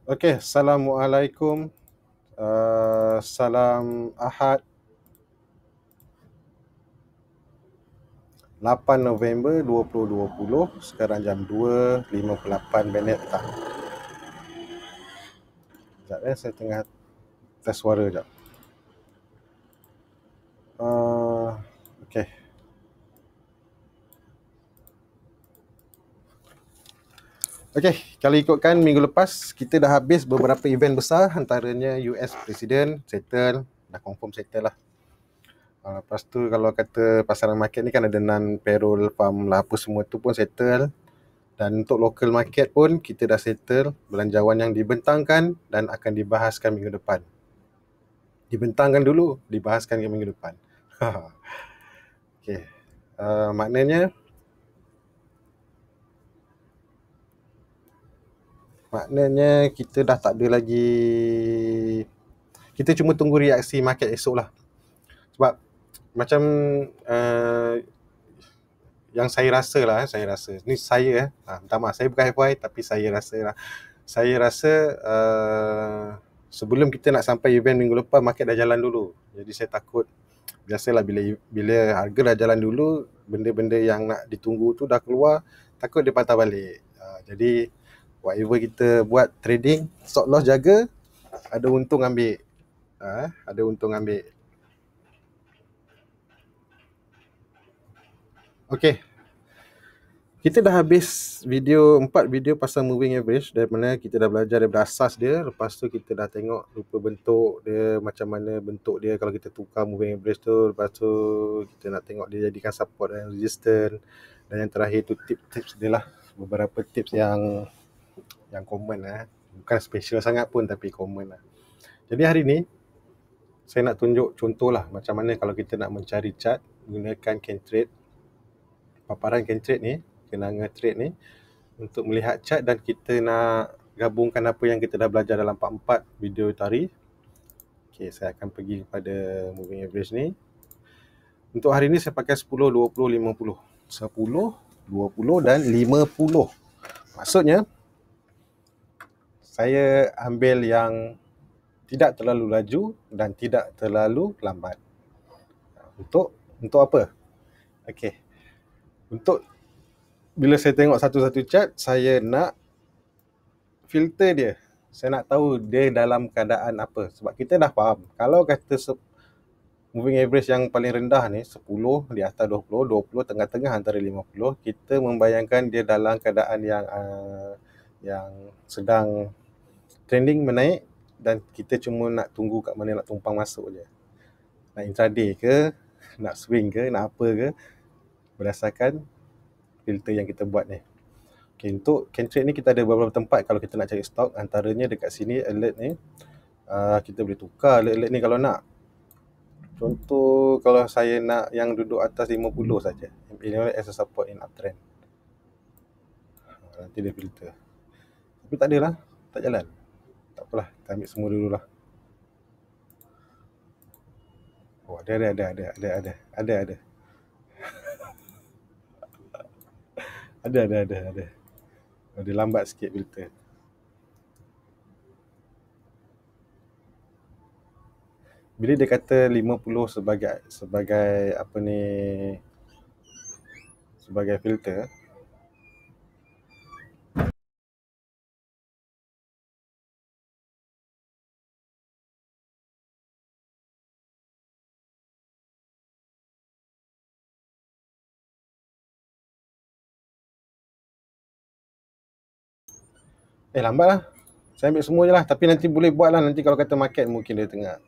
Okey, Assalamualaikum. Salam Ahad, 8 November 2020. Sekarang jam 2:58 petang. Sekejap saya tengah test suara sekejap. Okey. Okey, kalau ikutkan minggu lepas kita dah habis beberapa event besar, antaranya US President settle, dah confirm settle lah. Lepas tu kalau kata pasaran market ni kan ada non-payroll farm lah, apa semua tu pun settle. Dan untuk local market pun kita dah settle belanjawan yang dibentangkan dan akan dibahaskan minggu depan. Dibentangkan dulu, dibahaskan ke minggu depan. Okey. Maknanya kita dah tak ada lagi, kita cuma tunggu reaksi market esok lah. Sebab macam uh, yang saya rasa lah, ni saya minta maaf, saya bukan FY tapi saya rasa lah. Saya rasa sebelum kita nak sampai event minggu lepas, market dah jalan dulu. Jadi saya takut, biasalah bila harga dah jalan dulu, benda-benda yang nak ditunggu tu dah keluar, takut dia patah balik. Jadi whatever kita buat trading, stop loss jaga, ada untung ambil. Ada untung ambil. Okey, kita dah habis 4 video pasal moving average, dari mana kita dah belajar daripada asas dia. Lepas tu kita dah tengok rupa bentuk dia, macam mana bentuk dia kalau kita tukar moving average tu. Lepas tu kita nak tengok dia jadikan support dan resistance. Dan yang terakhir tu tips-tips dia lah, beberapa tips yang common lah. Bukan special sangat pun tapi common lah. Jadi hari ni saya nak tunjuk contoh lah macam mana kalau kita nak mencari chart gunakan can trade. Paparan can trade ni, kenanga trade ni, untuk melihat chart dan kita nak gabungkan apa yang kita dah belajar dalam 4 video tadi. Okey, saya akan pergi kepada moving average ni. Untuk hari ni saya pakai 10, 20, 50. 10, 20 dan 50. Maksudnya saya ambil yang tidak terlalu laju dan tidak terlalu lambat. Untuk apa? Okey. Untuk bila saya tengok satu-satu chart, saya nak filter dia. Saya nak tahu dia dalam keadaan apa. Sebab kita dah faham, kalau kata moving average yang paling rendah ni 10 di atas 20, 20 tengah-tengah antara 50, kita membayangkan dia dalam keadaan yang sedang trending menaik dan kita cuma nak tunggu kat mana nak tumpang masuk je. Nak intraday ke, nak swing ke, nak apa ke, berdasarkan filter yang kita buat ni. Okay, untuk can trade ni kita ada beberapa tempat kalau kita nak cari stok. Antaranya dekat sini alert ni, kita boleh tukar alert ni kalau nak. Contoh kalau saya nak yang duduk atas 50 saja, ini as a support in uptrend. Nanti dia filter. Tapi tak adalah, tak jalan. Tak apalah, kita ambil semua dululah. Oh, ada. Ada. Dia lambat sikit filter. Bila dia kata 50 sebagai apa ni, sebagai filter, lambat lah. Saya ambil semua je lah. Tapi nanti boleh buat lah. Nanti kalau kata market mungkin dia tengah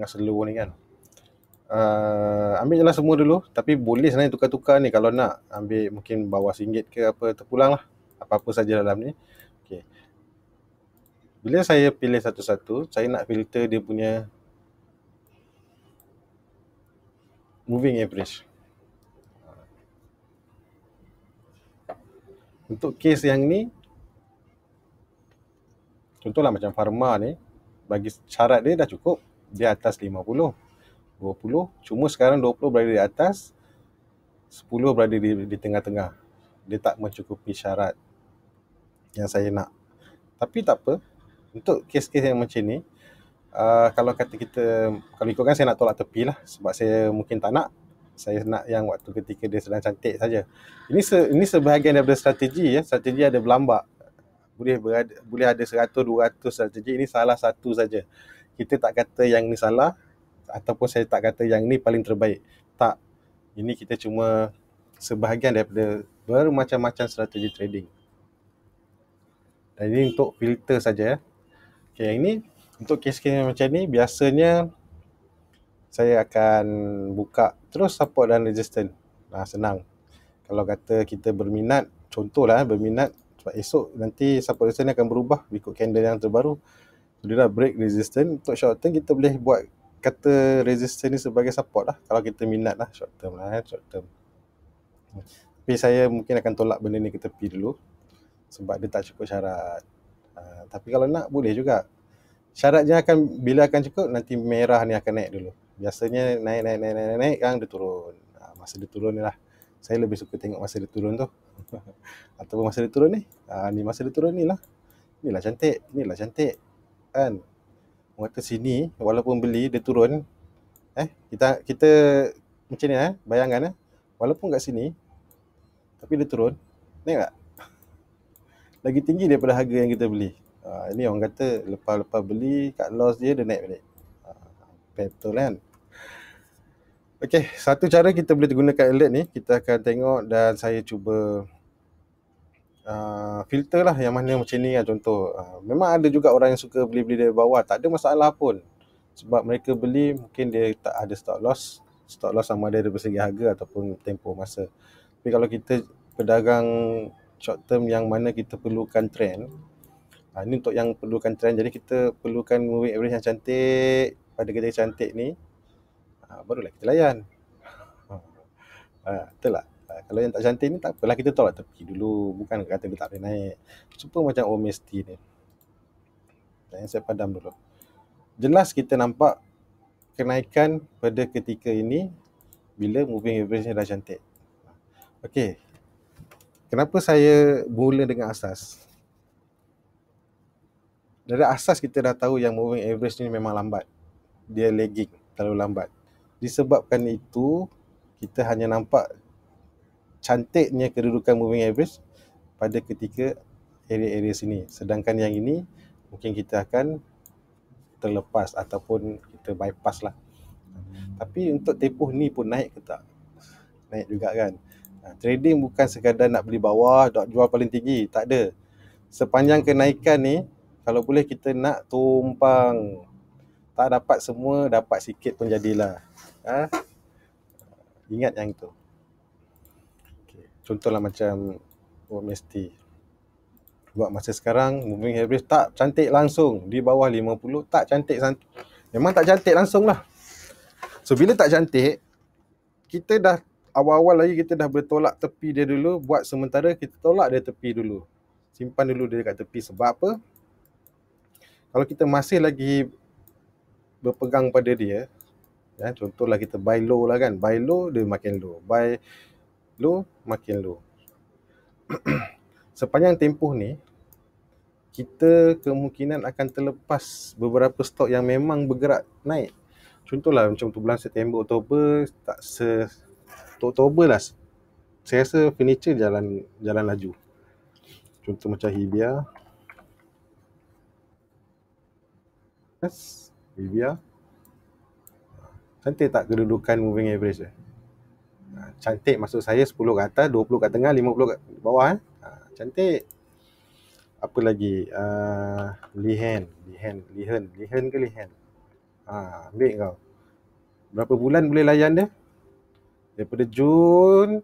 slow ni kan. Ambil je lah semua dulu. Tapi boleh sebenarnya tukar-tukar ni. Kalau nak ambil mungkin bawah RM1 ke apa, terpulang lah. Apa-apa saja dalam ni. Okay. Bila saya pilih satu-satu, saya nak filter dia punya moving average. Untuk case yang ni, contohlah macam pharma ni, bagi syarat dia dah cukup. Dia atas 50, 20. Cuma sekarang 20 berada di atas, 10 berada di tengah-tengah. Dia tak mencukupi syarat yang saya nak. Tapi tak apa. Untuk kes-kes yang macam ni, kalau kata kita, kalau ikutkan saya nak tolak tepi lah, sebab saya mungkin tak nak. Saya nak yang waktu ketika dia sedang cantik saja. Ini sebahagian daripada strategi ya. Strategi ada berlambak. Boleh ada 100 200 strategi. Ini salah satu saja. Kita tak kata yang ni salah, ataupun saya tak kata yang ni paling terbaik. Tak. Ini kita cuma sebahagian daripada bermacam-macam strategi trading. Dan ini untuk filter saja. Okay, yang ini untuk kes-kes macam ni biasanya saya akan buka terus support dan resistance. Senang. Kalau kata kita berminat, contohlah berminat, sebab esok nanti support resistance akan berubah ikut candle yang terbaru. Dia dah break resistance. Untuk short term kita boleh buat kata resistance ni sebagai support lah. Kalau kita minat lah short term lah, short term. Tapi saya mungkin akan tolak benda ni ke tepi dulu sebab dia tak cukup syarat. Tapi kalau nak boleh juga. Syaratnya akan bila akan cukup, nanti merah ni akan naik dulu. Biasanya naik kan dia turun. Masa dia turun ni lah. Saya lebih suka tengok masa dia turun tu. Ataupun masa dia turun ni. Ni masa dia turun ni lah. Inilah cantik. Kan? Orang kata sini walaupun beli dia turun. Kita macam ni bayangkan walaupun kat sini tapi dia turun. Naik tak? Lagi tinggi daripada harga yang kita beli. Ini orang kata lepas beli kat loss dia naik balik. Betul kan? Okey, satu cara kita boleh gunakan alert ni, kita akan tengok dan saya cuba filter lah yang mana macam ni lah contoh. Memang ada juga orang yang suka beli-beli dari bawah, tak ada masalah pun. Sebab mereka beli mungkin dia tak ada stop loss sama ada dari segi harga ataupun tempoh masa. Tapi kalau kita pedagang short term yang mana kita perlukan trend, ini untuk yang perlukan trend, jadi kita perlukan moving average yang cantik. Pada ketika cantik ni barulah kita layan. Betul tak? Kalau yang tak cantik ni tak apalah, kita tolak tepi dulu. Bukan kata dia tak boleh naik. Supaya macam OMST ni. Yang saya padam dulu. Jelas kita nampak kenaikan pada ketika ini bila moving average dah cantik. Okey. Kenapa saya mula dengan asas? Dari asas kita dah tahu yang moving average ni memang lambat. Dia lagging, terlalu lambat. Disebabkan itu, kita hanya nampak cantiknya kedudukan moving average pada ketika area-area sini. Sedangkan yang ini mungkin kita akan terlepas ataupun kita bypass lah. Tapi untuk tempoh ni pun naik ke tak? Naik juga kan? Trading bukan sekadar nak beli bawah, nak jual paling tinggi. Tak ada. Sepanjang kenaikan ni, kalau boleh kita nak tumpang. Tak dapat semua, dapat sikit pun jadilah. Ingat yang itu. Okay. Contohlah macam OMST. Buat masa sekarang, moving average tak cantik langsung. Di bawah 50, tak cantik. Memang tak cantik langsung lah. So, bila tak cantik, kita dah, awal-awal lagi kita dah bertolak tepi dia dulu. Buat sementara, kita tolak dia tepi dulu. Simpan dulu dia kat tepi. Sebab apa? Kalau kita masih lagi berpegang pada dia, contohlah kita buy low lah kan. Buy low, dia makin low. Buy low, makin low. Sepanjang tempoh ni, kita kemungkinan akan terlepas beberapa stok yang memang bergerak naik. Contohlah macam bulan September, Oktober, Oktober lah. Saya rasa furniture jalan laju. Contoh macam Hibia. Hibia. Cantik tak kedudukan moving average dia? Cantik maksud saya 10 ke atas, 20 kat tengah, 50 kat bawah. Cantik. Apa lagi? Lihen ke Lihen? Ambil kau. Berapa bulan boleh layan dia? Daripada Jun.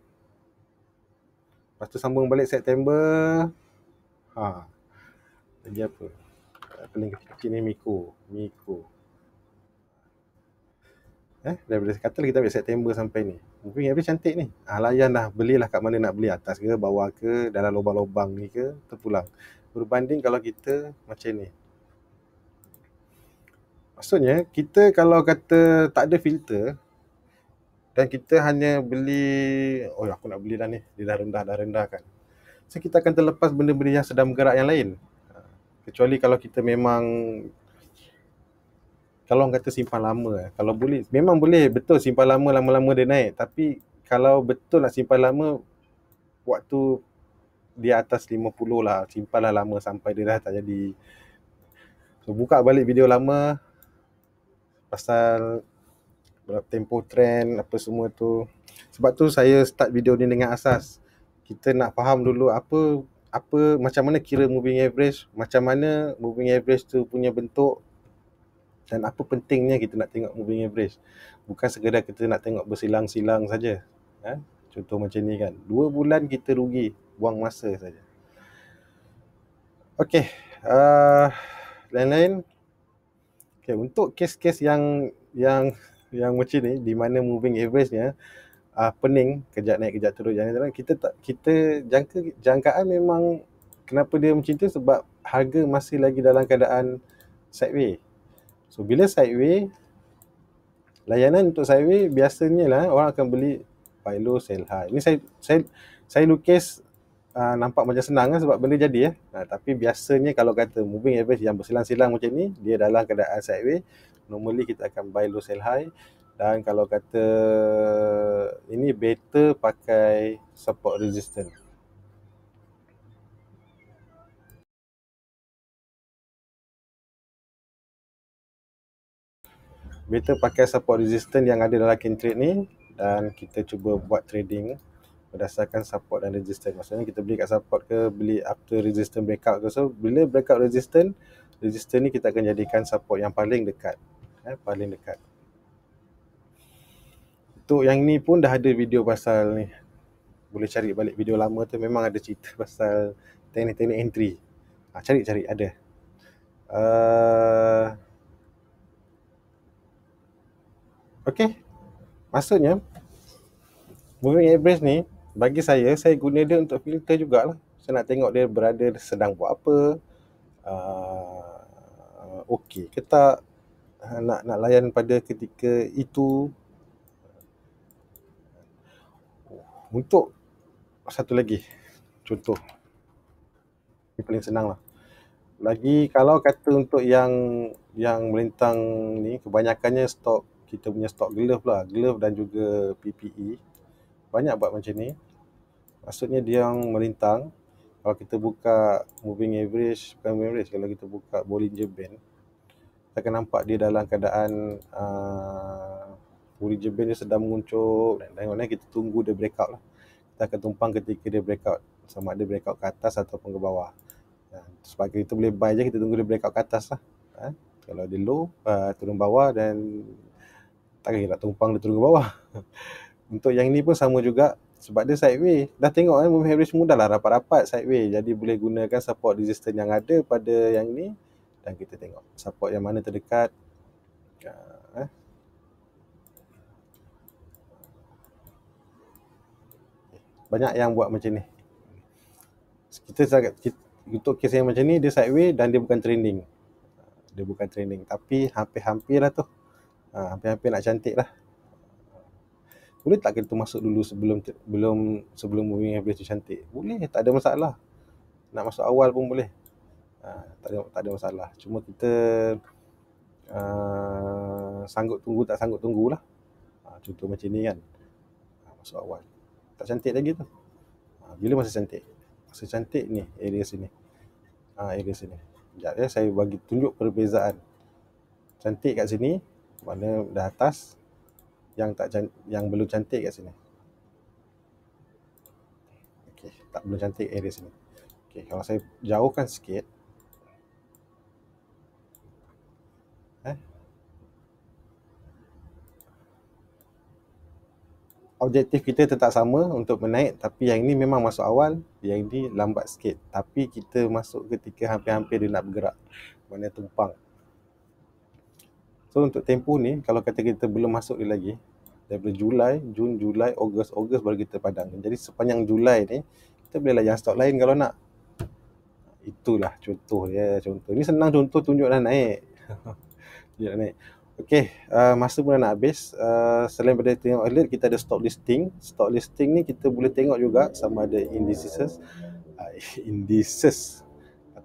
Lepas tu sambung balik September. Lagi apa? Paling kecil ni Miko. Daripada kata kita ambil September sampai ni. Moving average cantik ni. Layan dah. Belilah kat mana nak beli. Atas ke, bawah ke, dalam lubang-lubang ni ke, terpulang. Berbanding kalau kita macam ni. Maksudnya, kita kalau kata tak ada filter dan kita hanya beli, aku nak beli dah ni, dia dah rendah kan. So, kita akan terlepas benda-benda yang sedang bergerak yang lain. Kecuali kalau kita memang, kalau orang kata simpan lama, kalau boleh, memang boleh, betul simpan lama, lama-lama dia naik. Tapi kalau betul nak simpan lama, waktu dia atas 50 lah, simpanlah lama sampai dia dah tak jadi. So buka balik video lama pasal tempo trend apa semua tu. Sebab tu saya start video ni dengan asas kita nak faham dulu apa macam mana kira moving average, macam mana moving average tu punya bentuk, dan apa pentingnya kita nak tengok moving average. Bukan sekadar kita nak tengok bersilang-silang saja. Contoh macam ni kan, 2 bulan kita rugi, buang masa saja. Okey, lain-lain. Okay, untuk kes-kes yang macam ni, di mana moving average-nya pening, kejap naik kejap turun, jangan kita jangkaan memang kenapa dia macam tu, sebab harga masih lagi dalam keadaan sideways. So bila sideways, layanan untuk sideways biasanya lah orang akan beli buy low sell high. Ini saya lukis nampak macam senang kan, sebab benda jadi tapi biasanya kalau kata moving average yang bersilang-silang macam ni, dia dalam keadaan sideways, normally kita akan buy low sell high. Dan kalau kata ini better pakai support resistance. Better pakai support resistance yang ada dalam candle trade ni, dan kita cuba buat trading berdasarkan support dan resistance. Maksudnya kita beli kat support ke, beli after resistance breakout ke. So bila breakout resistance ni kita akan jadikan support yang paling dekat. Paling dekat. Untuk yang ni pun dah ada video pasal ni. Boleh cari balik video lama tu, memang ada cerita pasal teknik-teknik entry. Cari ada. Okey. Maksudnya moving average ni bagi saya guna dia untuk filter jugalah. Saya nak tengok dia berada sedang buat apa. Okey ke tak, nak layan pada ketika itu. Untuk satu lagi contoh, ini paling senang lah lagi. Kalau kata untuk yang melintang ni, kebanyakannya stok, kita punya stok glove lah, glove dan juga PPE banyak buat macam ni. Maksudnya dia yang melintang, kalau kita buka moving average, bukan moving average, kalau kita buka Bollinger Band, kita akan nampak dia dalam keadaan Bollinger Band dia sedang menguncuk, dan tengoknya kita tunggu dia breakout lah. Kita akan tumpang ketika dia breakout, sama ada breakout ke atas ataupun ke bawah. Sebagai kita boleh buy je, kita tunggu dia breakout ke atas lah. Kalau dia low, turun bawah, dan tak kira nak tumpang dia turun ke bawah. Untuk yang ni pun sama juga, sebab dia sideways. Dah tengok moving average mudah lah, rapat-rapat sideways. Jadi boleh gunakan support resistance yang ada pada yang ni, dan kita tengok support yang mana terdekat. Banyak yang buat macam ni. Untuk kes yang macam ni, dia sideways dan dia bukan trending. Tapi hampir-hampir lah tu. Hampir-hampir nak cantik lah. Boleh tak kita masuk dulu sebelum moving average tu cantik? Boleh, tak ada masalah. Nak masuk awal pun boleh. Tak ada masalah. Cuma kita sanggup tunggu tak sanggup tunggulah. Contoh macam ni kan, masuk awal tak cantik lagi tu. Bila masa cantik? Masa cantik ni, area sini. Area sini. Sekejap ya, saya bagi tunjuk perbezaan. Cantik kat sini, mana dah atas. Yang belum cantik kat sini. Okey, tak belum cantik area sini. Okey, kalau saya jauhkan sikit. Objektif kita tetap sama untuk menaik, tapi yang ini memang masuk awal, yang ini lambat sikit. Tapi kita masuk ketika hampir-hampir dia nak bergerak, mana tumpang. So untuk tempoh ni, kalau kata kita belum masuk dia lagi, daripada Jun, Julai, Ogos baru kita padang. Jadi sepanjang Julai ni, kita boleh layan stok lain kalau nak. Itulah contoh dia. Ini senang contoh, tunjuk dah naik. Tunjuk dah naik. Okey, masa pun dah nak habis. Selain daripada tengok alert, kita ada stock listing. Stock listing ni kita boleh tengok juga sama ada indices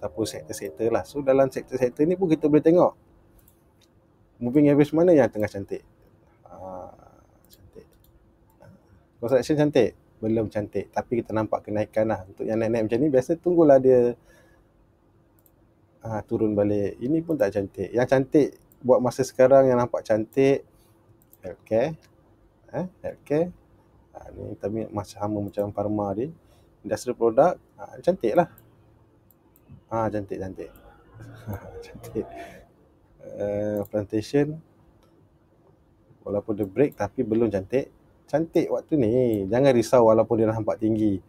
ataupun sektor-sektor lah. So dalam sektor-sektor ni pun kita boleh tengok moving average mana yang tengah cantik. Cantik. Construction cantik? Belum cantik, tapi kita nampak kenaikan lah. Untuk yang naik-naik macam ni, biasa tunggulah dia turun balik. Ini pun tak cantik. Yang cantik buat masa sekarang yang nampak cantik, healthcare. Healthcare. Ni tapi masih sama macam pharma ni. Industrial product, cantik lah. Cantik. Cantik. Plantation, walaupun dia break tapi belum cantik. Cantik waktu ni. Jangan risau walaupun dia nampak tinggi.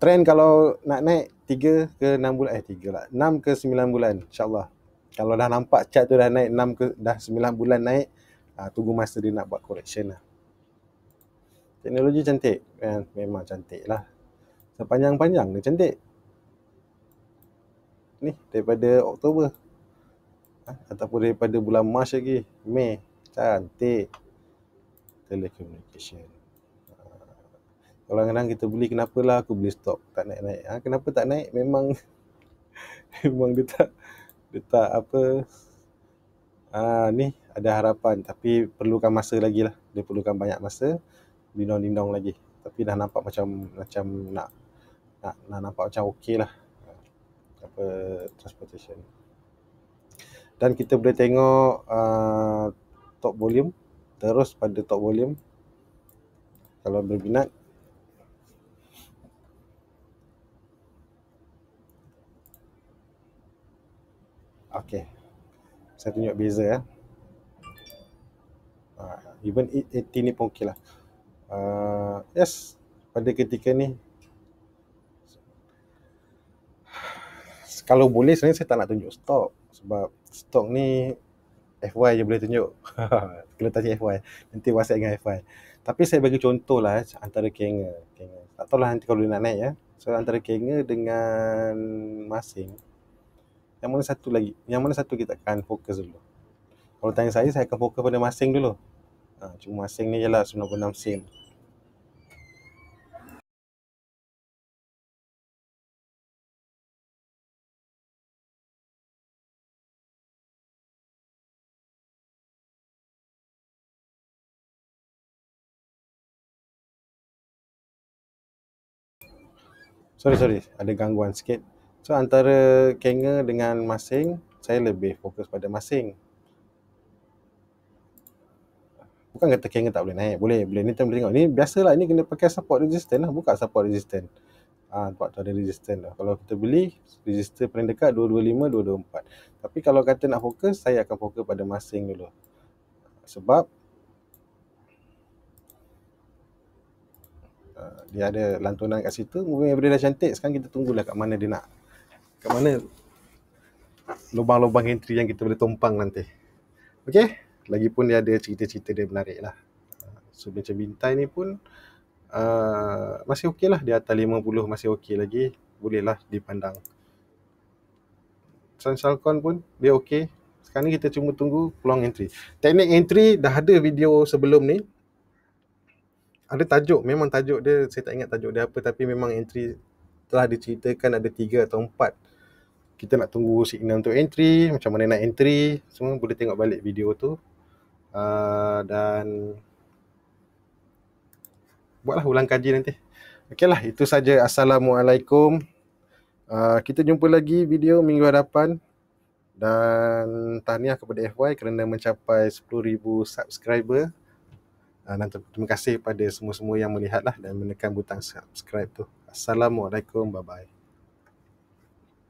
Trend kalau nak naik 3 ke 6 bulan, 3 lah, 6 ke 9 bulan insyaAllah. Kalau dah nampak chart tu dah naik 6 ke dah 9 bulan naik, tunggu masa dia nak buat correction lah. Teknologi cantik kan? Memang cantik lah. Sepanjang-panjang dia cantik. Ni daripada Oktober. Ataupun daripada bulan Mac lagi, Mei. Cantik. Telecommunication. Kadang-kadang kita beli, kenapalah aku beli stok tak naik-naik. Kenapa tak naik? Memang memang dia tak apa. Ni ada harapan tapi perlukan masa lagi lah. Dia perlukan banyak masa, lindung-lindung lagi. Tapi dah nampak macam nak nampak macam okey lah apa transportation. Dan kita boleh tengok top volume, terus pada top volume kalau berminat. Okey, saya tunjuk beza ya. Even 80 ni pun okey lah. Yes, pada ketika ni kalau boleh sebenarnya saya tak nak tunjuk stok, sebab stok ni FY je boleh tunjuk. Kena tanya FY, nanti WhatsApp dengan FY. Tapi saya bagi contoh lah antara Kenga. Tak tahulah nanti kalau dia nak naik ya. So antara Kenga dengan Masing, yang mana satu kita akan fokus dulu. Kalau tanya saya akan fokus pada Masing dulu. Cuma Masing ni jelah 96 sen. Sorry, ada gangguan sikit. So antara Kenga dengan Masing, saya lebih fokus pada Masing. Bukan kata Kenga tak boleh naik, boleh. Ni kita boleh tengok. Ni biasalah, ni kena pakai support resistance lah, bukan support resistance. Nampak tu ada resistance lah. Kalau kita beli, resistance paling dekat 225, 224. Tapi kalau kata nak fokus, saya akan fokus pada Masing dulu. Sebab dia ada lantunan kat situ, moving average dah cantik. Sekarang kita tunggulah kat mana dia nak, kat mana lubang-lubang entry yang kita boleh tumpang nanti. Okey, lagipun dia ada cerita-cerita dia menarik lah. So macam Bintai ni pun masih okey lah, di atas 50 masih okey lagi, boleh lah dipandang. Shalcon pun dia okey. Sekarang ni kita cuma tunggu peluang entry. Teknik entry dah ada video sebelum ni, ada tajuk, memang tajuk dia saya tak ingat tajuk dia apa, tapi memang entry telah diceritakan ada 3 atau 4. Kita nak tunggu signal untuk entry, macam mana nak entry, semua boleh tengok balik video tu. Dan buatlah ulang kaji nanti. Okeylah, itu saja. Assalamualaikum. Kita jumpa lagi video minggu hadapan. Dan tahniah kepada FY kerana mencapai 10,000 subscriber. Dan terima kasih pada semua-semua yang melihat lah dan menekan butang subscribe tu. Assalamualaikum, bye-bye.